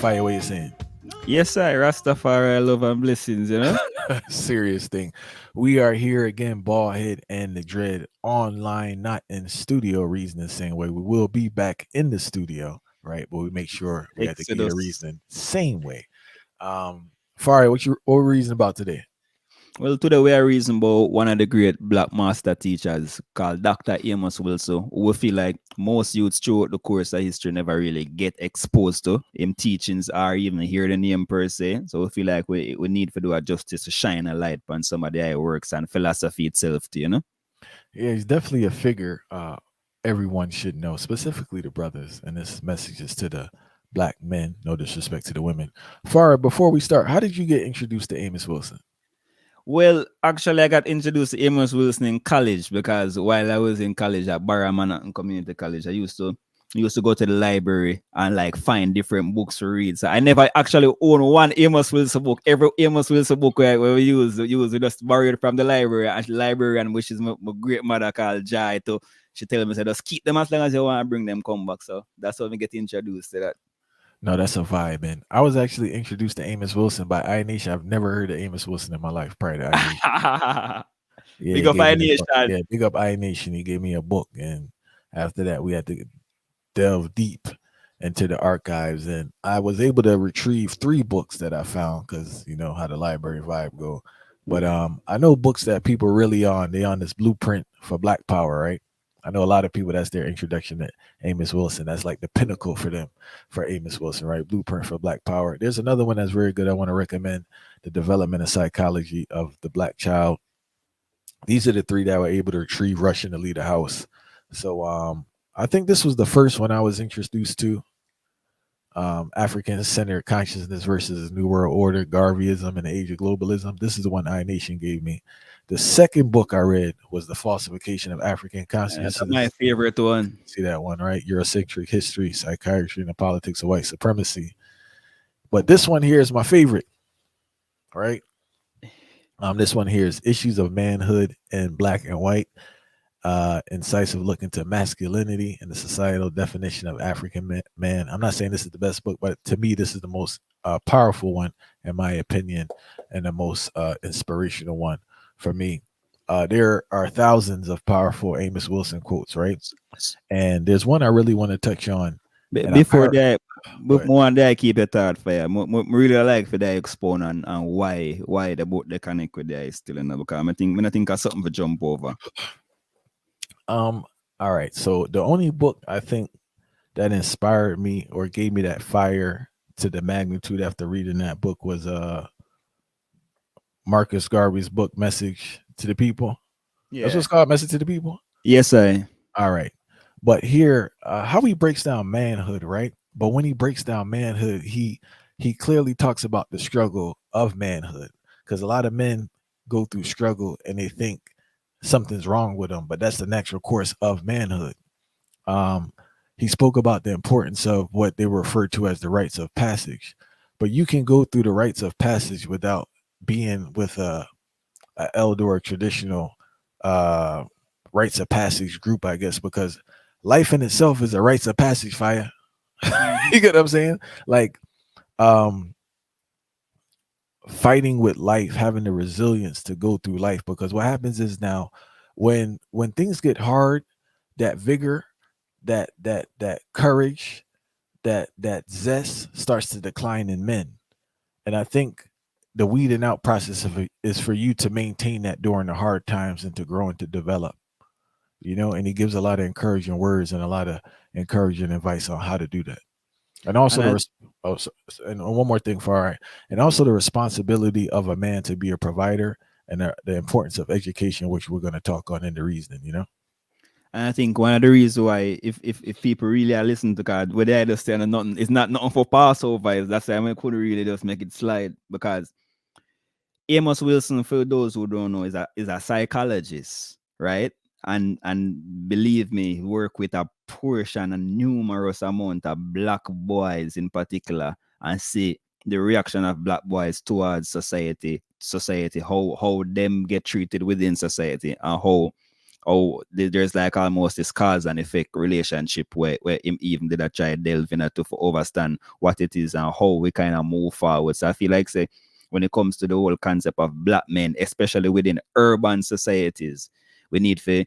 Fire, what you saying? Yes, sir. Rastafari, love and blessings, you know? Serious thing. We are here again, Ballhead and the Dread, online, not in studio. Reason the same way. We will be back in the studio, right? But we make sure we have to give you the Exodus. reason same way. Fire, what reason about today? Well, today we are reason about one of the great black master teachers called Dr. Amos Wilson, who we feel like most youths throughout the course of history never really get exposed to him teachings or even hear the name per se. So we feel like we need to do a justice to shine a light on some of the works and philosophy itself, you know? Yeah, he's definitely a figure everyone should know, specifically the brothers. And this message is to the black men, no disrespect to the women. Far before we start, how did you get introduced to Amos Wilson? Well, actually, I got introduced to Amos Wilson in college because while I was in college at Barra Community College, I used to go to the library and like find different books to read. So I never actually own one Amos Wilson book. Every Amos Wilson book we we just borrow it from the library. And the librarian, which is my great mother called Jai, she tell me, say, just keep them as long as you want to bring them come back. So that's how we get introduced to that. No, that's a vibe, man. I was actually introduced to Amos Wilson by I Nation. I've never heard of Amos Wilson in my life prior to I Nation. Yeah, Big he up gave I me a book. Nation. Yeah, big up I Nation. He gave me a book, and after that, we had to delve deep into the archives, and I was able to retrieve 3 books that I found because you know how the library vibe go. But I know books that people really on. They on this blueprint for Black Power, right? I know a lot of people that's their introduction to Amos Wilson. That's like the pinnacle for them, for Amos Wilson, right? Blueprint for Black Power. There's another one that's very good. I want to recommend The Developmental Psychology of the Black Child. These are the 3 that were able to retrieve Russian to lead a house. So I think this was the first one I was introduced to. African-Centered Consciousness versus New World Order, Garveyism and the Age of Globalism. This is the one I Nation gave me. The second book I read was The Falsification of African That's Consciousness. my favorite one. See that one, right? Eurocentric History, Psychiatry, and the Politics of White Supremacy. But this one here is my favorite, right? This one here is Issues of Manhood in Black and White. Incisive look into masculinity and the societal definition of African man. I'm not saying this is the best book, but to me, this is the most powerful one, in my opinion, and the most inspirational one for me. There are thousands of powerful Amos Wilson quotes, right? And there's one I really want to touch on. Before I keep it thought for you. Really like for that expound on why the book they connect with that is still in the book. I think of something to jump over. All right. So the only book I think that inspired me or gave me that fire to the magnitude after reading that book was Marcus Garvey's book, Message to the People. Yeah. That's what's called, Message to the People? Yes, sir. All right. But here, how he breaks down manhood, right? But when he breaks down manhood, he clearly talks about the struggle of manhood. Because a lot of men go through struggle and they think something's wrong with them, but that's the natural course of manhood. He spoke about the importance of what they refer to as the rites of passage. But you can go through the rites of passage without being with a elder or traditional rites of passage group, I guess, because life in itself is a rites of passage, fire. You get what I'm saying? Like fighting with life, having the resilience to go through life, because what happens is now when things get hard, that vigor, that courage, that zest starts to decline in men. And I think the weeding out process of it is for you to maintain that during the hard times and to grow and to develop, you know. And he gives a lot of encouraging words and a lot of encouraging advice on how to do that. And also and one more thing for all right, and also the responsibility of a man to be a provider and the importance of education, which we're going to talk on in the reasoning, you know. And I think one of the reasons why if people really are listening to God, where they understand nothing, it's not nothing for Passover, that's why I couldn't really just make it slide, because Amos Wilson, for those who don't know, is a psychologist, right? And believe me, work with a portion, a numerous amount of black boys in particular, and see the reaction of black boys towards society, how them get treated within society, and there's like almost this cause and effect relationship where him even did a try delve into to understand what it is and how we kind of move forward. So I feel like say when it comes to the whole concept of black men, especially within urban societies, we need to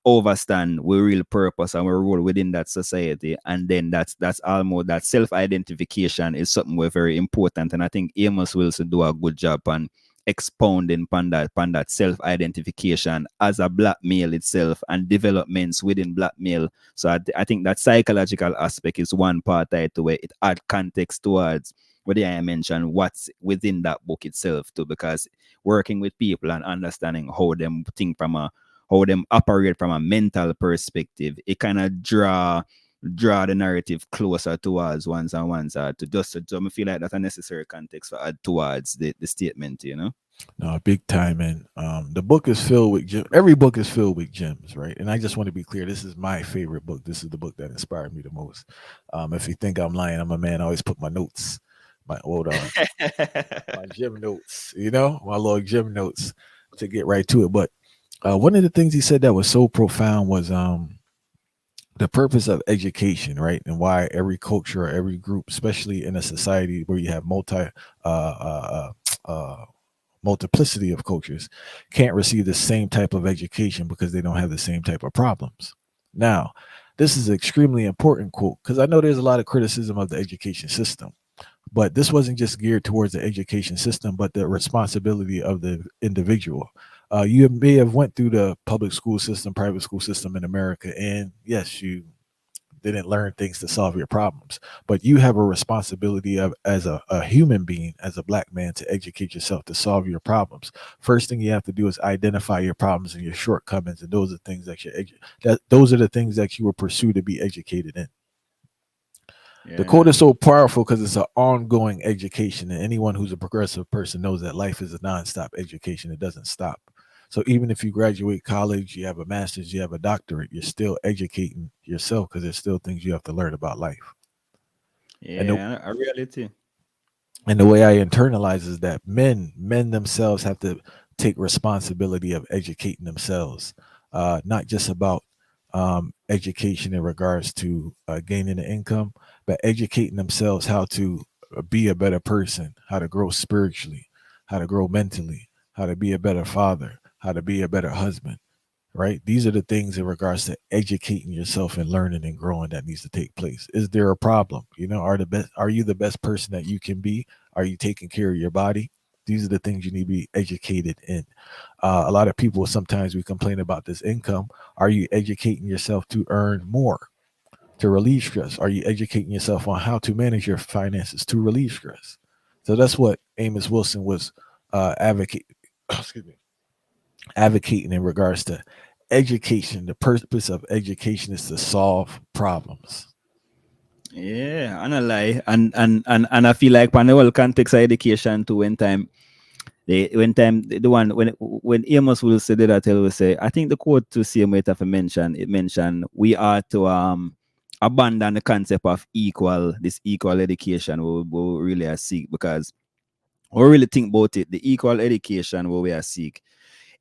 understand we real purpose and we role within that society, and then that's almost that self-identification is something we're very important, and I think Amos Wilson do a good job on expounding upon that self-identification as a black male itself and developments within black male. So I think that psychological aspect is one part to where it add context towards whether I mention what's within that book itself too, because working with people and understanding how them think from a how them operate from a mental perspective, it kind of draw the narrative closer towards ones and ones to just so I feel like that's a necessary context for add towards the statement, you know. No, big time, and the book is filled with every book is filled with gems, right? And I just want to be clear: this is my favorite book. This is the book that inspired me the most. If you think I'm lying, I'm a man. I always put my notes, my old my gym notes, my little gym notes to get right to it. But one of the things he said that was so profound was the purpose of education, right? And why every culture or every group, especially in a society where you have multiplicity of cultures, can't receive the same type of education because they don't have the same type of problems. Now, this is an extremely important quote because I know there's a lot of criticism of the education system, but this wasn't just geared towards the education system, but the responsibility of the individual. You may have went through the public school system, private school system in America, and yes, you didn't learn things to solve your problems, but you have a responsibility of as a human being, as a black man, to educate yourself to solve your problems. First thing you have to do is identify your problems and your shortcomings, and those are things those are the things that you will pursue to be educated in. The quote is so powerful because it's an ongoing education, and anyone who's a progressive person knows that life is a nonstop education. It doesn't stop. So even if you graduate college, you have a master's, you have a doctorate, you're still educating yourself because there's still things you have to learn about life. Yeah, a reality. And the way I internalize is that men themselves have to take responsibility of educating themselves, not just about education in regards to gaining an income, but educating themselves how to be a better person, how to grow spiritually, how to grow mentally, how to be a better father, how to be a better husband, right? These are the things in regards to educating yourself and learning and growing that needs to take place. Is there a problem? Are you the best person that you can be? Are you taking care of your body? These are the things you need to be educated in. A lot of people, sometimes we complain about this income. Are you educating yourself to earn more, to relieve stress? Are you educating yourself on how to manage your finances to relieve stress? So that's what Amos Wilson was advocating. Excuse me, advocating in regards to education. The purpose of education is to solve problems. Yeah, and I lie, and I feel like when the whole context of education to the one when Amos will say that I will say I think the quote to see him have mentioned it mentioned we are to abandon the concept of equal education we really are seek, because we really think about it, the equal education where we are seek,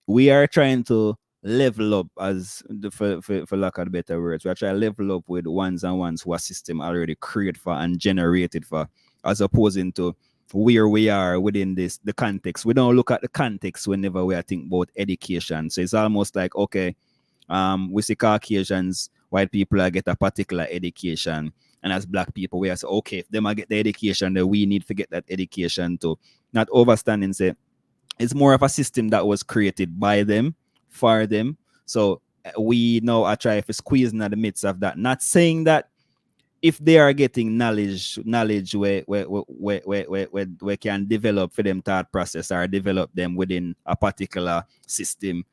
we are trying to level up, as for lack of better words, we are trying to level up with ones and ones who a system already created for and generated for, as opposing to where we are within the context. We don't look at the context whenever we are thinking about education. So it's almost like, okay, we see Caucasians, white people are get a particular education, and as black people we are say, okay, if them are get the education, then we need to get that education too. Not overstanding say it's more of a system that was created by them, for them. So we now are trying to squeeze in the midst of that. Not saying that if they are getting knowledge where can develop for them thought process or develop them within a particular system,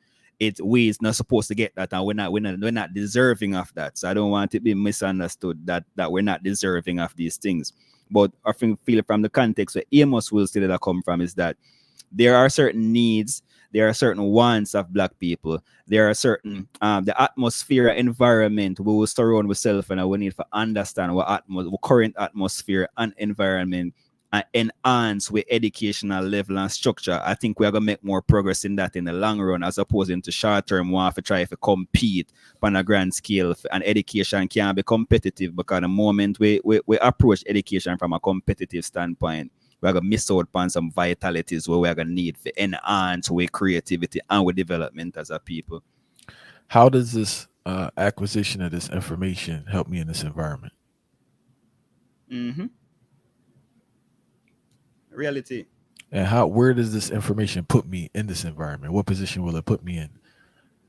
we is not supposed to get that, and we're not deserving of that. So I don't want it to be misunderstood that we're not deserving of these things. But I feel from the context where Amos will still that come from is that there are certain needs, there are certain wants of black people, there are certain the atmosphere, environment we will surround with self, and we need to understand what current atmosphere and environment enhance with educational level and structure, I think we are gonna make more progress in that in the long run, as opposed to short term one to try to compete on a grand scale. And education can be competitive, because the moment we approach education from a competitive standpoint, we're gonna miss out on some vitalities where we're gonna need to enhance with creativity and with development as a people. How does this acquisition of this information help me in this environment? Mm-hmm. Reality. And where does this information put me in this environment? What position will it put me in?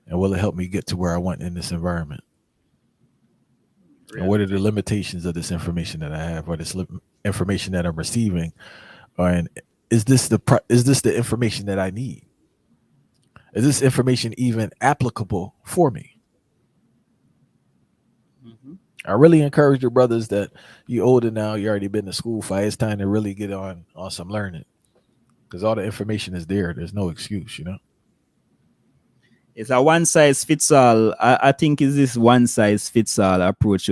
And will it help me get to where I want in this environment? And what are the Reality. limitations of this information that I have, or this information that I'm receiving? And is this the information that I need? Is this information even applicable for me? Mm-hmm. I really encourage your brothers that you older now, you already been to school for. It's time to really get on some learning, because all the information is there. There's no excuse. It's a one size fits all. I think it's this one size fits all approach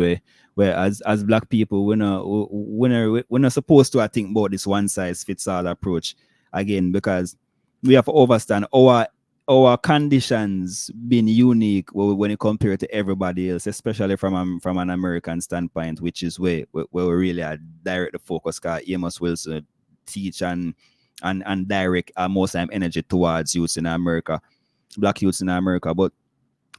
where as black people we're not supposed to, I think, about this one size fits all approach again, because we have to understand our conditions being unique when you compare it to everybody else, especially from an American standpoint, which is where we really are direct the focus. Cause Amos Wilson teach and direct most time energy towards youths in America, black youths in America. But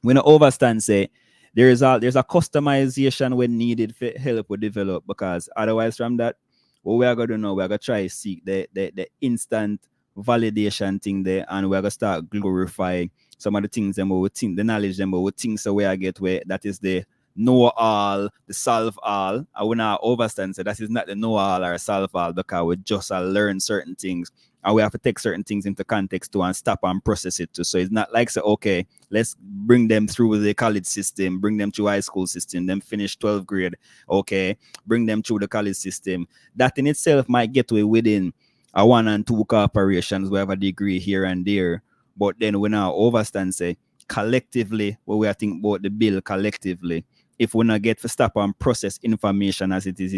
we don't overstand say there's a customization when needed for help with develop, because otherwise from that, what we are gonna do now, we're gonna try to seek the instant validation thing there, and we're gonna start glorifying some of the things them we think, the knowledge them we think, so where I get where that is the know all, the solve all. I will not overstand so that is not the know all or solve all, because we just learn certain things and we have to take certain things into context too and stop and process it too. So it's not like say, okay, let's bring them through the college system, bring them to high school system, then finish 12th grade, okay, bring them through the college system. That in itself might get away within a 1 and 2 corporations, we have a degree here and there. But then we now overstand say collectively, what we are thinking about the bill collectively, if we not get to stop and process information as it is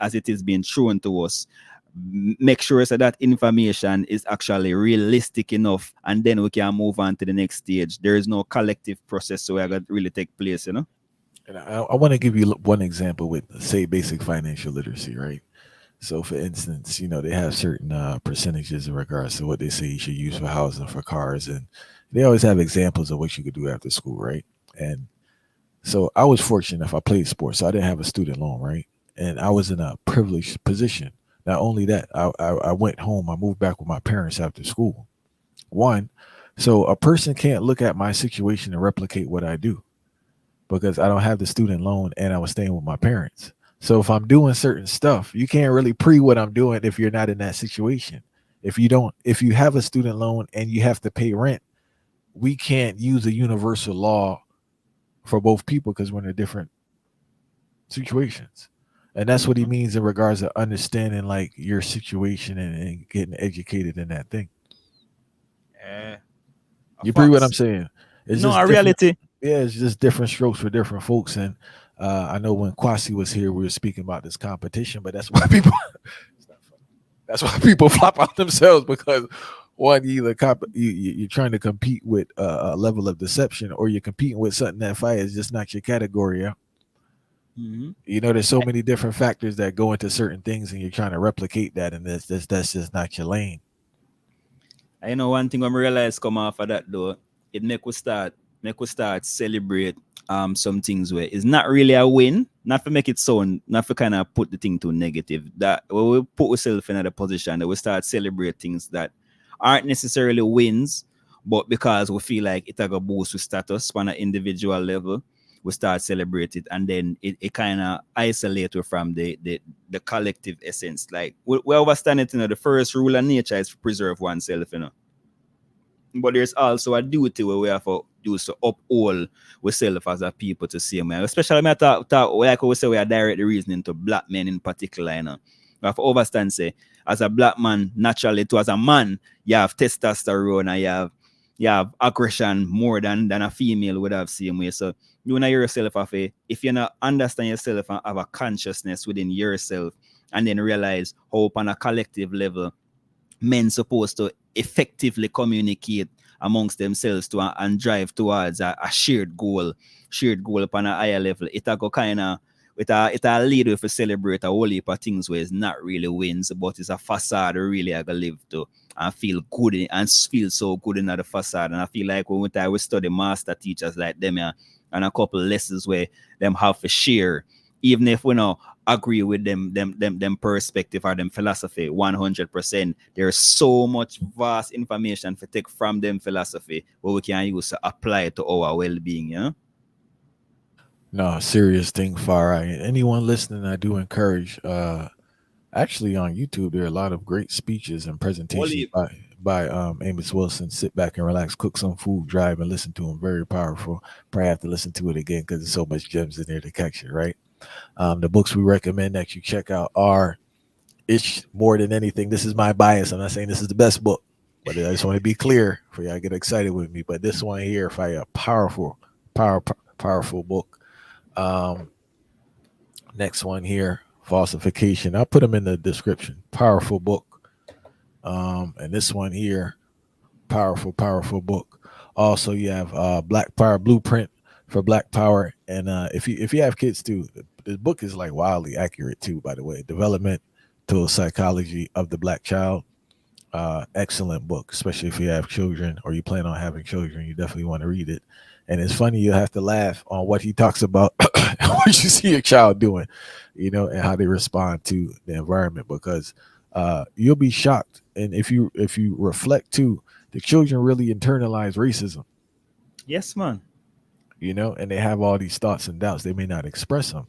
as it is being shown to us, make sure so that information is actually realistic enough, and then we can move on to the next stage. There is no collective process so that really take place. And I want to give you one example with, say, basic financial literacy, right? So, for instance, they have certain percentages in regards to what they say you should use for housing, for cars, and they always have examples of what you could do after school, right? And so I was fortunate enough, I played sports, so I didn't have a student loan, right? And I was in a privileged position. Not only that, I went home, I moved back with my parents after school. One, so a person can't look at my situation and replicate what I do, because I don't have the student loan and I was staying with my parents. So if I'm doing certain stuff, you can't really what I'm doing if you're not in that situation. If you have a student loan and you have to pay rent, we can't use a universal law for both people because we're in different situations. And that's what he means in regards to understanding like your situation and getting educated in that thing. You agree what I'm saying? It's No, just a different. reality. Yeah, it's just different strokes for different folks. And I know when Kwasi was here, we were speaking about this competition, but that's why people that's why people flop out themselves, because one, you either you're trying to compete with a level of deception, or you're competing with something that fire is just not your category. Yeah? There's so many different factors that go into certain things, and you're trying to replicate that, and that's just not your lane. I know one thing when we realize come off of that though, it make we start celebrate some things where it's not really a win, not to make it sound, not to kind of put the thing too negative. That when we put ourselves in a position that we start celebrate things that aren't necessarily wins, but because we feel like it a boost with status on an individual level, we start celebrate it, and then it kind of isolate you from the collective essence. Like we understand it, the first rule of nature is to preserve oneself, but there's also a duty where we have to do to uphold ourselves as a people to see, man. Especially when I talk like we say, we are directly reasoning to black men in particular, We have to understand, say, as a black man, naturally, too, as a man, you have testosterone and you have aggression more than a female would have same way. So you know yourself if you not understand yourself and have a consciousness within yourself, and then realize how on a collective level men supposed to effectively communicate amongst themselves to and drive towards a shared goal upon a higher level. It a go kind of it a lead with to celebrate a whole heap of things where it's not really wins, but it's a facade really I gotta live to and feel good and feel so good in the facade. And I feel like when we study master teachers like them, yeah, and a couple lessons where them have to share, even if we know agree with them perspective or them philosophy 100%. There's so much vast information to take from them philosophy where we can use to apply it to our well-being. Yeah. No, serious thing, far right. Anyone listening, I do encourage. Actually, on YouTube, there are a lot of great speeches and presentations Only by Amos Wilson. Sit back and relax, cook some food, drive, and listen to him. Very powerful. Probably have to listen to it again because there's so much gems in there to catch it. Right. The books we recommend that you check out are "It's More Than Anything." This is my bias. I'm not saying this is the best book, but I just want to be clear for y'all get excited with me. But this one here, if I a powerful book. Um, Next one here, Falsification. I'll put them in the description. Powerful book. And this one here, powerful book. Also, you have Black Power Blueprint for Black Power. And if you have kids too, the book is like wildly accurate too. By the way, Developmental Psychology of the Black Child. Excellent book, especially if you have children or you plan on having children. You definitely want to read it. And it's funny, you have to laugh on what he talks about, what you see your child doing, and how they respond to the environment because you'll be shocked. And if you reflect too, the children really internalize racism, yes, man. and they have all these thoughts and doubts. They may not express them,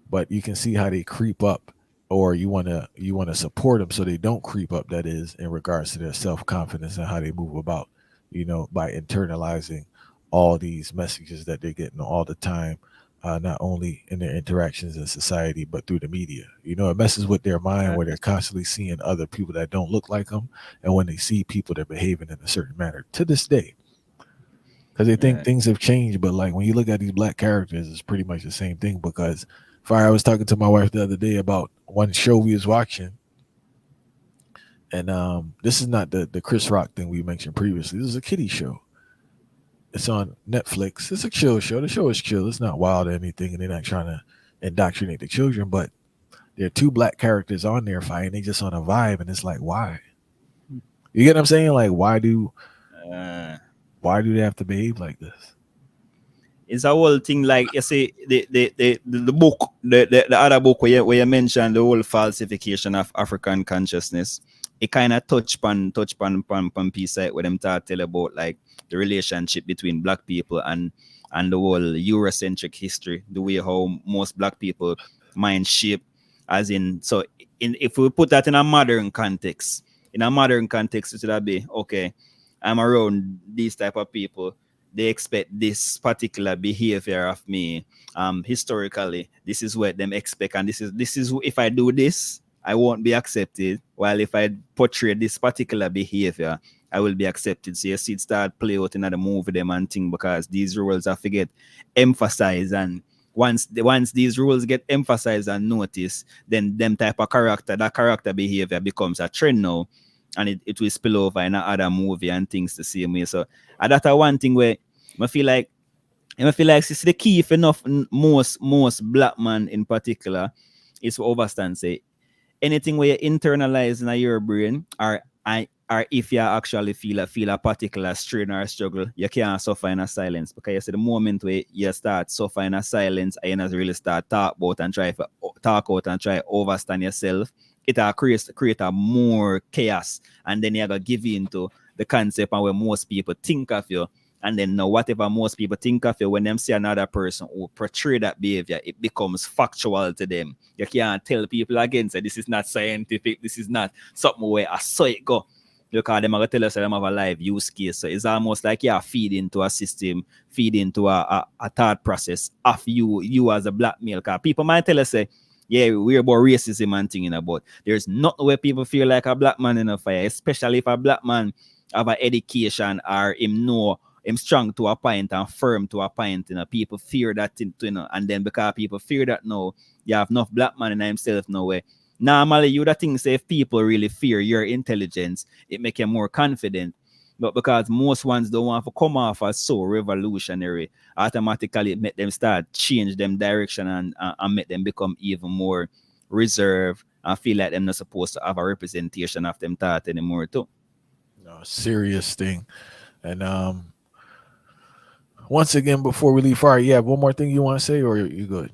but you can see how they creep up, or you want to support them so they don't creep up. That is in regards to their self confidence and how they move about, by internalizing all these messages that they're getting all the time, not only in their interactions in society but through the media. It messes with their mind where they're constantly seeing other people that don't look like them, and when they see people, they're behaving in a certain manner to this day because they think Yeah. things have changed. But like when you look at these black characters, it's pretty much the same thing. Because Fire, I was talking to my wife the other day about one show we was watching, and this is not the Chris Rock thing we mentioned previously. This is a kiddie show. It's on Netflix. It's a chill show. The show is chill. It's not wild or anything, and they're not trying to indoctrinate the children. But there are two black characters on there fighting. They just on a vibe, and it's like, why? You get what I'm saying? Like, Uh, why do they have to behave like this? it's a whole thing like you say the book the other book where you mentioned the whole falsification of African consciousness. It kind of touch pan piece like where them tell about like the relationship between black people and the whole Eurocentric history, the way how most black people mind shape, as in so if we put that in a modern context, it should be okay. I'm around these type of people, they expect this particular behavior of me. Historically, this is what them expect, and this is if I do this, I won't be accepted. While if I portray this particular behavior, I will be accepted. So you see it start play out in the movie them and thing because these rules are forget emphasized, and once these rules get emphasized and noticed, then them type of character, that character behavior becomes a trend now, and it will spill over in another movie and things the same way. So that's one thing where I feel like it's the key if enough most black man in particular is to understand say anything where you internalize in your brain or if you actually feel a particular strain or struggle, you can't suffer in a silence. Because you see the moment where you start suffering in a silence and you really start talk out and try to overstand yourself, it create a more chaos, and then you gotta give in to the concept and where most people think of you. And then now whatever most people think of you, when them see another person who portray that behavior, it becomes factual to them. You can't tell people again, say this is not scientific, this is not something where I saw it go. Because them are going to tell us that them have a live use case. So it's almost like you feed into a system, feed into a thought process of you as a black male. Because people might tell us, say, yeah, we're about racism and thing, but there's not where people feel like a black man in a fire, especially if a black man have an education or him strong to a point and firm to a point. People fear that, and then because people fear that now, you have enough black man in himself now where Normally, you would think say if people really fear your intelligence, it make you more confident. But because most ones don't want to come off as so revolutionary, automatically it make them start change them direction and make them become even more reserved and feel like they're not supposed to have a representation of them thought anymore too. No, serious thing. And once again, before we leave, fire, you have one more thing you want to say, or you good?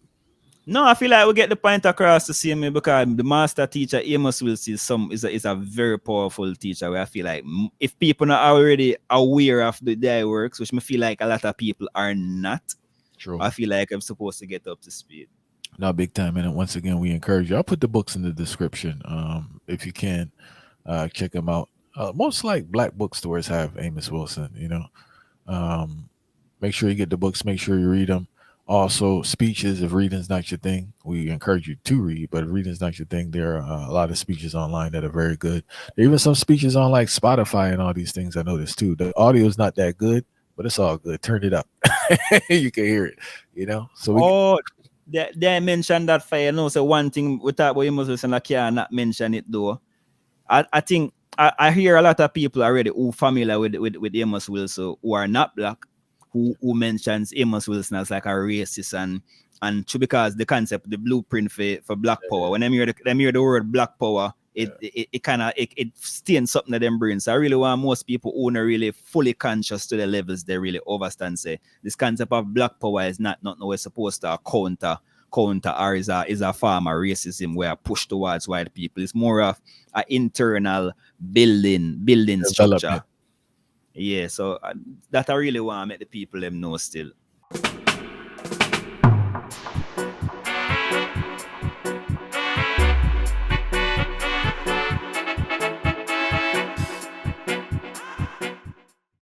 No, I feel like we get the point across to see me because the master teacher Amos Wilson is a very powerful teacher. Where I feel like if people are already aware of the their works, which I feel like a lot of people are not, True. I feel like I'm supposed to get up to speed. Not big time. And once again, we encourage you. I'll put the books in the description. If you can, check them out. Most like black bookstores have Amos Wilson. Um, make sure you get the books. Make sure you read them. Also, speeches. If reading's not your thing, we encourage you to read. But if reading's not your thing, there are a lot of speeches online that are very good. There are even some speeches on like Spotify and all these things. I noticed too. The audio is not that good, but it's all good. Turn it up. You can hear it. So we. Oh, they mentioned that for So one thing we talk about Amos Wilson, I cannot mention it though. I think I hear a lot of people already who familiar with Amos Wilson who are not black who mentions Amos Wilson as like a racist and because the concept, the blueprint for black power. When them hear the word black power, it kind of it stains something that them brains. So I really want most people who are really fully conscious to the levels they really understand. Say this concept of black power is not we're supposed to counter or is a form of racism where push towards white people. It's more of an internal building structure. Yeah, so that I really want to make the people them know still.